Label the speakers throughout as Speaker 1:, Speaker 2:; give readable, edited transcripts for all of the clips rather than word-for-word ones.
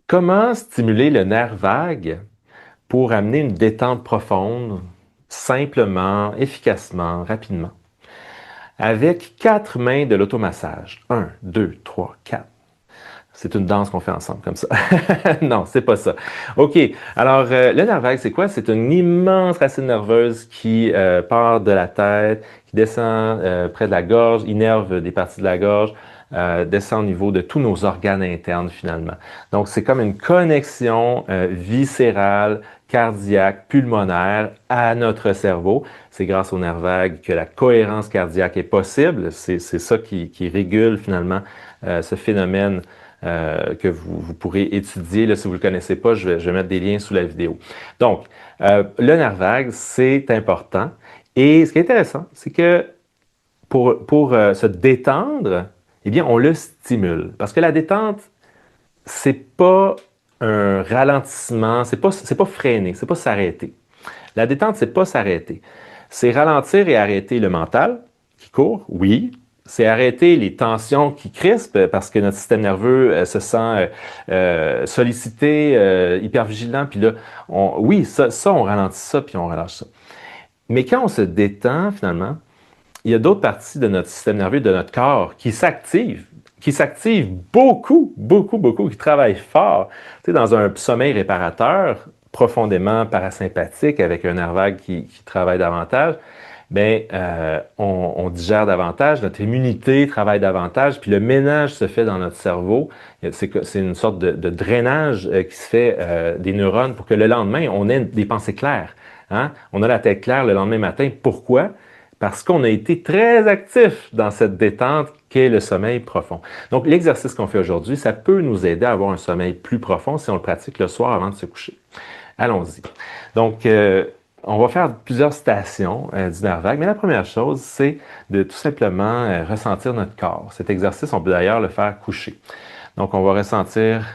Speaker 1: Comment stimuler le nerf vague pour amener une détente profonde, simplement, efficacement, rapidement? Avec 4 mains de l'automassage. Un, 2, 3, 4. C'est une danse qu'on fait ensemble comme ça. Non, c'est pas ça. OK. Alors, le nerf vague, c'est quoi? C'est une immense racine nerveuse qui part de la tête, qui descend près de la gorge, innerve des parties de la gorge, descend au niveau de tous nos organes internes finalement. Donc, c'est comme une connexion viscérale, cardiaque, pulmonaire à notre cerveau. C'est grâce au nerf vague que la cohérence cardiaque est possible. C'est ça qui régule finalement ce phénomène que vous pourrez étudier. Là, si vous ne le connaissez pas, je vais mettre des liens sous la vidéo. Donc, le nerf vague, c'est important. Et ce qui est intéressant, c'est que pour se détendre, eh bien, on le stimule. Parce que la détente, c'est pas un ralentissement, c'est pas freiner, c'est pas s'arrêter. La détente, c'est pas s'arrêter. C'est ralentir et arrêter le mental qui court, oui. C'est arrêter les tensions qui crispent parce que notre système nerveux se sent sollicité, hyper vigilant. Puis là, oui, ça, on ralentit ça, puis on relâche ça. Mais quand on se détend, finalement, il y a d'autres parties de notre système nerveux, de notre corps, qui s'activent beaucoup, beaucoup, beaucoup, qui travaillent fort. Tu sais, dans un sommeil réparateur, profondément parasympathique, avec un nerf vague qui travaille davantage, ben, on digère davantage, notre immunité travaille davantage, puis le ménage se fait dans notre cerveau. C'est une sorte de drainage qui se fait des neurones pour que le lendemain, on ait des pensées claires. Hein? On a la tête claire le lendemain matin. Pourquoi? Parce qu'on a été très actif dans cette détente qu'est le sommeil profond. Donc, l'exercice qu'on fait aujourd'hui, ça peut nous aider à avoir un sommeil plus profond si on le pratique le soir avant de se coucher. Allons-y. Donc, on va faire plusieurs stations du nerf vague, mais la première chose, c'est de tout simplement ressentir notre corps. Cet exercice, on peut d'ailleurs le faire couché. Donc, on va ressentir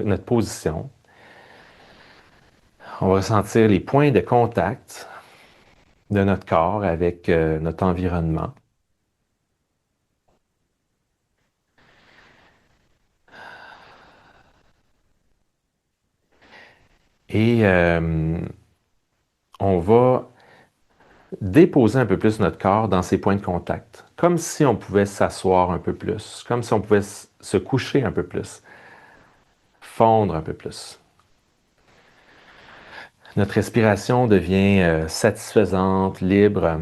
Speaker 1: notre position. On va ressentir les points de contact de notre corps avec notre environnement. Et on va déposer un peu plus notre corps dans ces points de contact, comme si on pouvait s'asseoir un peu plus, comme si on pouvait se coucher un peu plus, fondre un peu plus. Notre respiration devient satisfaisante, libre,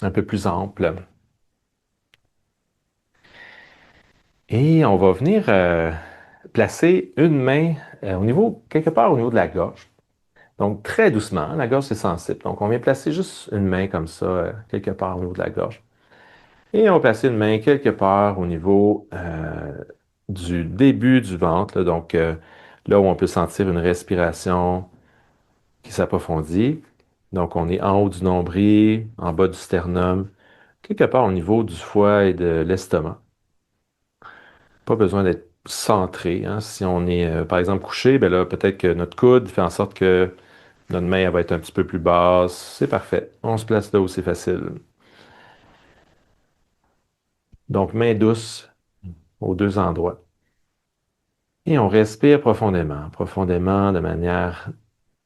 Speaker 1: un peu plus ample. Et on va venir placer une main quelque part au niveau de la gorge. Donc, très doucement, la gorge c'est sensible. Donc, on vient placer juste une main comme ça, quelque part au niveau de la gorge. Et on va placer une main quelque part au niveau du début du ventre, là, donc là où on peut sentir une respiration qui s'approfondit. Donc, on est en haut du nombril, en bas du sternum, quelque part au niveau du foie et de l'estomac. Pas besoin d'être centré. Hein. Si on est, par exemple, couché, ben là, peut-être que notre coude fait en sorte que notre main elle va être un petit peu plus basse. C'est parfait. On se place là où c'est facile. Donc, main douce aux deux endroits. Et on respire profondément, profondément de manière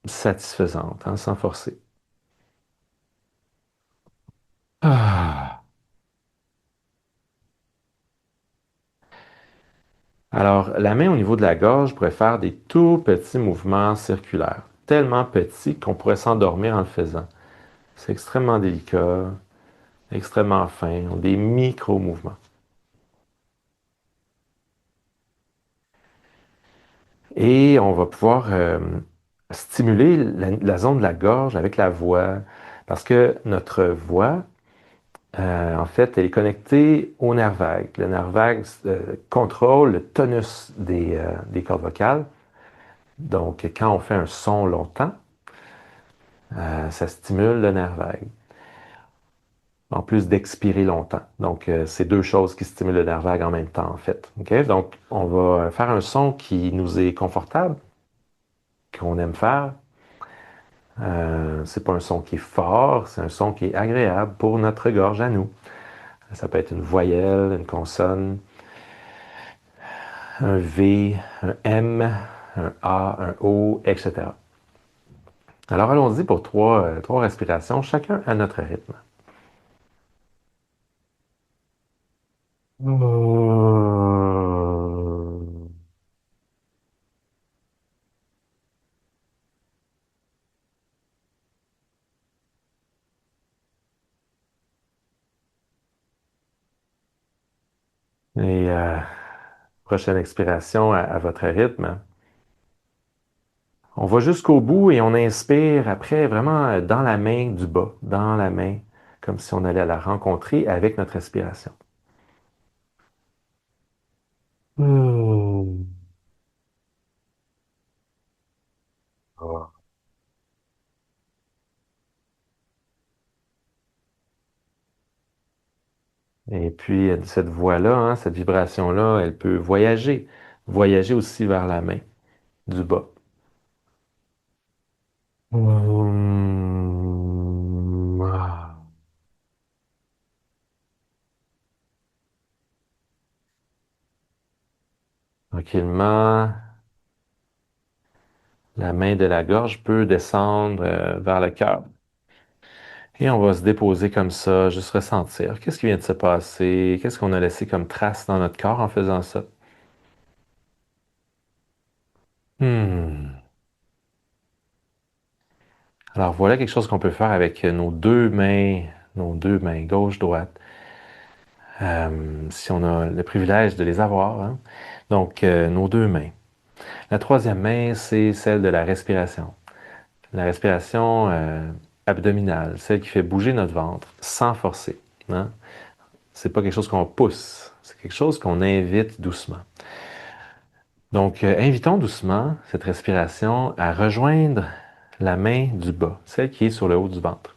Speaker 1: satisfaisante, hein, sans forcer. Ah. Alors, la main au niveau de la gorge pourrait faire des tout petits mouvements circulaires, tellement petits qu'on pourrait s'endormir en le faisant. C'est extrêmement délicat, extrêmement fin, des micro-mouvements. Et on va pouvoir stimuler la zone de la gorge avec la voix, parce que notre voix, en fait, elle est connectée au nerf vague. Le nerf vague contrôle le tonus des cordes vocales. Donc, quand on fait un son longtemps, ça stimule le nerf vague, en plus d'expirer longtemps. Donc, c'est deux choses qui stimulent le nerf vague en même temps, en fait. Okay? Donc, on va faire un son qui nous est confortable, qu'on aime faire. C'est pas un son qui est fort, c'est un son qui est agréable pour notre gorge à nous. Ça peut être une voyelle, une consonne. un V, un M, un A, un O, etc. Alors allons-y pour trois respirations, chacun à notre rythme. Et prochaine expiration à votre rythme. On va jusqu'au bout et on inspire après vraiment dans la main du bas, dans la main, comme si on allait la rencontrer avec notre respiration. Hmm. Ah. Et puis, cette voix-là, hein, cette vibration-là, elle peut voyager, voyager aussi vers la main du bas. Ah. Tranquillement, la main de la gorge peut descendre vers le cœur. Et on va se déposer comme ça, juste ressentir. Qu'est-ce qui vient de se passer? Qu'est-ce qu'on a laissé comme trace dans notre corps en faisant ça? Hmm. Alors voilà quelque chose qu'on peut faire avec nos deux mains, gauche, droite, si on a le privilège de les avoir, hein. Donc, nos deux mains. La troisième main, c'est celle de la respiration. La respiration abdominale, celle qui fait bouger notre ventre sans forcer, hein. C'est pas quelque chose qu'on pousse, c'est quelque chose qu'on invite doucement. Donc, invitons doucement cette respiration à rejoindre la main du bas, celle qui est sur le haut du ventre,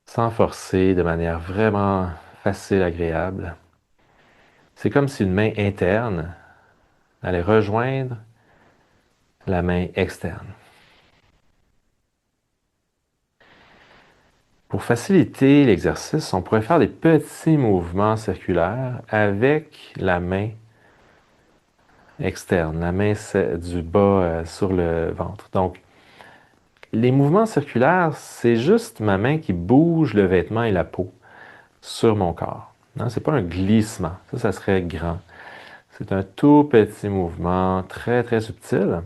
Speaker 1: sans forcer, de manière vraiment facile, agréable. C'est comme si une main interne allait rejoindre la main externe. Pour faciliter l'exercice, on pourrait faire des petits mouvements circulaires avec la main externe, la main du bas sur le ventre. Donc, les mouvements circulaires, c'est juste ma main qui bouge le vêtement et la peau sur mon corps. Non, c'est pas un glissement. Ça serait grand. C'est un tout petit mouvement très, très subtil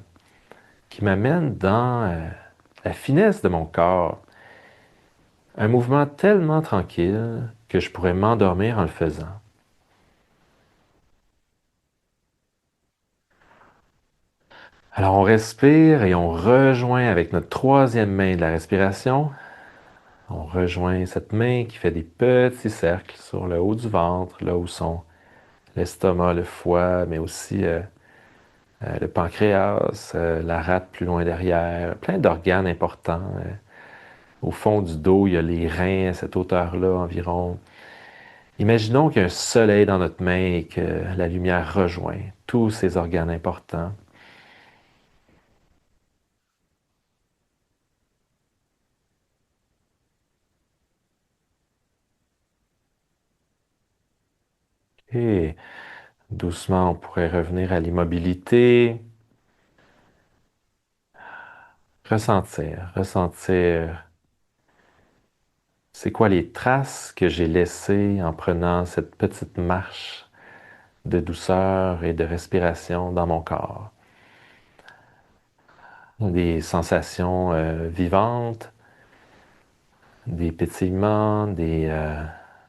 Speaker 1: qui m'amène dans la finesse de mon corps. Un mouvement tellement tranquille que je pourrais m'endormir en le faisant. Alors on respire et on rejoint avec notre troisième main de la respiration. On rejoint cette main qui fait des petits cercles sur le haut du ventre, là où sont l'estomac, le foie, mais aussi le pancréas, la rate plus loin derrière, plein d'organes importants. Au fond du dos, il y a les reins à cette hauteur-là environ. Imaginons qu'il y a un soleil dans notre main et que la lumière rejoint tous ces organes importants. Et doucement, on pourrait revenir à l'immobilité, ressentir c'est quoi les traces que j'ai laissées en prenant cette petite marche de douceur et de respiration dans mon corps. Des sensations vivantes, des pétillements, des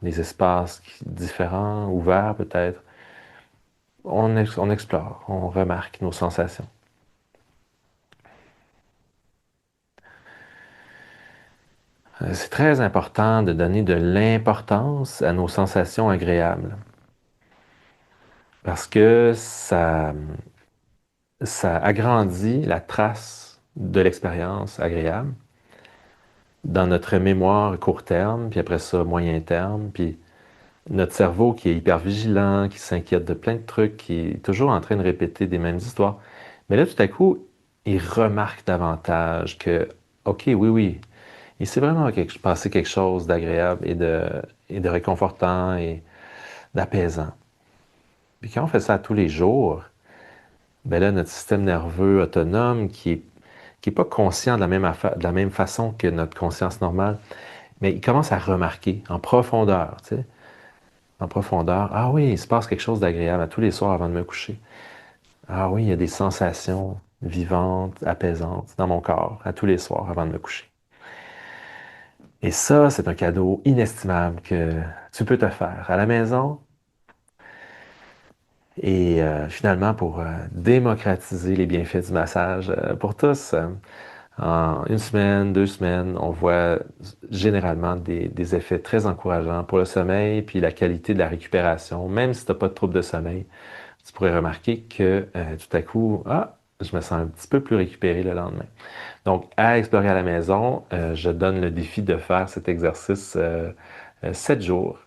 Speaker 1: espaces différents, ouverts peut-être. On explore, on remarque nos sensations. C'est très important de donner de l'importance à nos sensations agréables parce que ça agrandit la trace de l'expérience agréable dans notre mémoire court terme, puis après ça moyen terme, puis notre cerveau qui est hyper vigilant, qui s'inquiète de plein de trucs, qui est toujours en train de répéter des mêmes histoires. Mais là, tout à coup, il remarque davantage que, OK, oui, oui, il s'est vraiment passé quelque chose d'agréable et de réconfortant et d'apaisant. Puis quand on fait ça tous les jours, ben là, notre système nerveux autonome, qui est pas conscient de la même façon que notre conscience normale, mais il commence à remarquer en profondeur, tu sais, en profondeur, ah oui, il se passe quelque chose d'agréable à tous les soirs avant de me coucher. Ah oui, il y a des sensations vivantes, apaisantes dans mon corps à tous les soirs avant de me coucher. Et ça, c'est un cadeau inestimable que tu peux te faire à la maison. Et finalement, pour démocratiser les bienfaits du massage pour tous, en une semaine, 2 semaines, on voit généralement des effets très encourageants pour le sommeil puis la qualité de la récupération. Même si tu n'as pas de trouble de sommeil, tu pourrais remarquer que tout à coup, ah, je me sens un petit peu plus récupéré le lendemain. Donc, à explorer à la maison, je donne le défi de faire cet exercice 7 jours.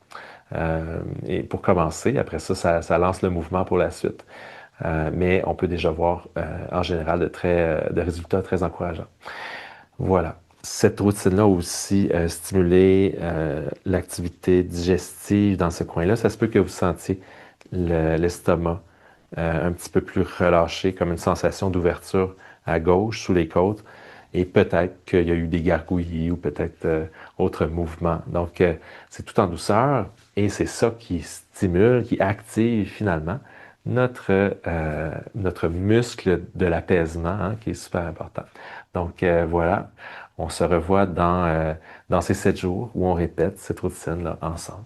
Speaker 1: Et pour commencer, après ça, ça lance le mouvement pour la suite. Mais on peut déjà voir en général de résultats très encourageants. Voilà. Cette routine-là a aussi stimulé l'activité digestive dans ce coin-là. Ça se peut que vous sentiez l'estomac un petit peu plus relâché, comme une sensation d'ouverture à gauche, sous les côtes. Et peut-être qu'il y a eu des gargouillis ou peut-être autres mouvements. Donc, c'est tout en douceur et c'est ça qui stimule, qui active finalement notre muscle de l'apaisement, hein, qui est super important. Donc, voilà, on se revoit dans ces 7 jours où on répète cette routine-là ensemble.